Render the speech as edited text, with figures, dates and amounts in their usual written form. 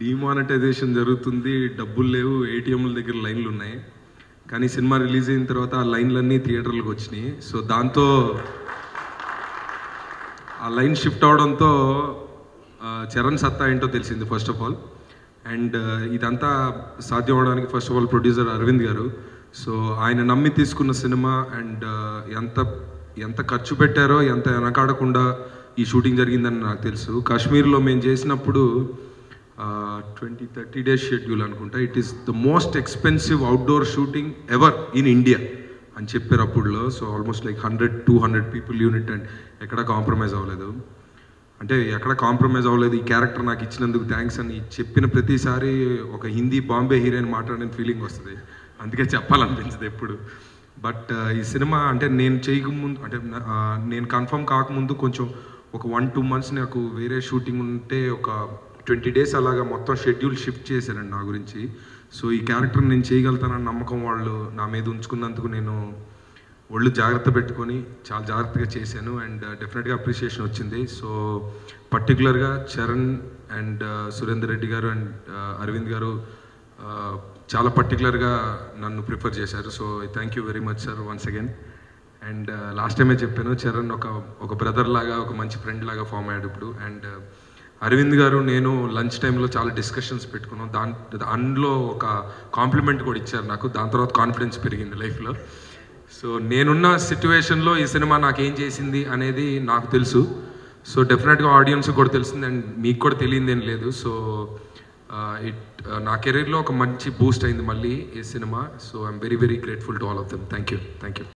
Demonetisation జరుగుతుంది, డబ్బులు లేవు, ఏటీఎంల దగ్గర లైన్లు ఉన్నాయి. కానీ సినిమా రిలీజ్ అయిన తర్వాత ఆ లైన్లన్నీ థియేటర్లకు వచ్చినాయి. సో దాంతో ఆ లైన్ షిఫ్ట్ అవడంతో చరణ్ సత్తా ఏంటో తెలిసింది ఫస్ట్ ఆఫ్ ఆల్. అండ్ ఇదంతా సాధ్యం అవడానికి first of all producer Aravind గారు. సో ఆయన నమ్మి తీసుకున్న సినిమా అండ్ ఎంత ఖర్చు పెట్టారో, ఎంత వెనకాడకుండా ఈ షూటింగ్ జరిగిందని నాకు తెలుసు. కాశ్మీర్లో మేము చేసినప్పుడు 20-30 days షెడ్యూల్ అనుకుంటా. It is the most expensive outdoor shooting ever in India అని చెప్పారు అప్పుడులో. So almost like 100-200 people unit and ఎక్కడ కాంప్రమైజ్ అవ్వలేదు. అంటే ఎక్కడ కాంప్రమైజ్ అవ్వలేదు, ఈ క్యారెక్టర్ నాకు ఇచ్చినందుకు థ్యాంక్స్ అని చెప్పిన ప్రతిసారి ఒక హిందీ బాంబే హీరోయిన్ మాట్లాడిన ఫీలింగ్ వస్తుంది. అందుకే చెప్పాలనిపించదు ఎప్పుడు. బట్ ఈ సినిమా అంటే నేను చేయకముందు, అంటే నేను కన్ఫర్మ్ కాకముందు కొంచెం ఒక 1-2 months నాకు వేరే షూటింగ్ ఉంటే ఒక 20 days అలాగా మొత్తం షెడ్యూల్ షిఫ్ట్ చేశారండి నా గురించి. సో ఈ క్యారెక్టర్ నేను చేయగలుగుతానన్న నమ్మకం వాళ్ళు నా మీద ఉంచుకున్నందుకు నేను ఒళ్ళు జాగ్రత్త పెట్టుకొని చాలా జాగ్రత్తగా చేశాను. అండ్ డెఫినెట్గా అప్రిషియేషన్ వచ్చింది. సో పర్టికులర్గా చరణ్ అండ్ సురేందర్ రెడ్డి గారు అండ్ అరవింద్ గారు చాలా పర్టికులర్గా నన్ను ప్రిఫర్ చేశారు. So thank you very much sir once again. And last టైమే చెప్పాను, చరణ్ ఒక బ్రదర్ లాగా, ఒక మంచి ఫ్రెండ్ లాగా ఫామ్ అయ్యాడు ఇప్పుడు. అండ్ అరవింద్ గారు నేను లంచ్ టైంలో చాలా డిస్కషన్స్ పెట్టుకున్నాం. దానిలో ఒక కాంప్లిమెంట్ కూడా ఇచ్చారు నాకు. దాని తర్వాత కాన్ఫిడెన్స్ పెరిగింది లైఫ్లో. సో నేనున్న సిచ్యువేషన్లో ఈ సినిమా నాకేం చేసింది అనేది నాకు తెలుసు. సో డెఫినెట్గా ఆడియన్స్ కూడా తెలిసింది అండ్ మీకు కూడా తెలియదు ఏం లేదు. సో నా కెరీర్లో ఒక మంచి బూస్ట్ అయింది మళ్ళీ ఈ cinema. So I'm very very grateful to all of them. Thank you.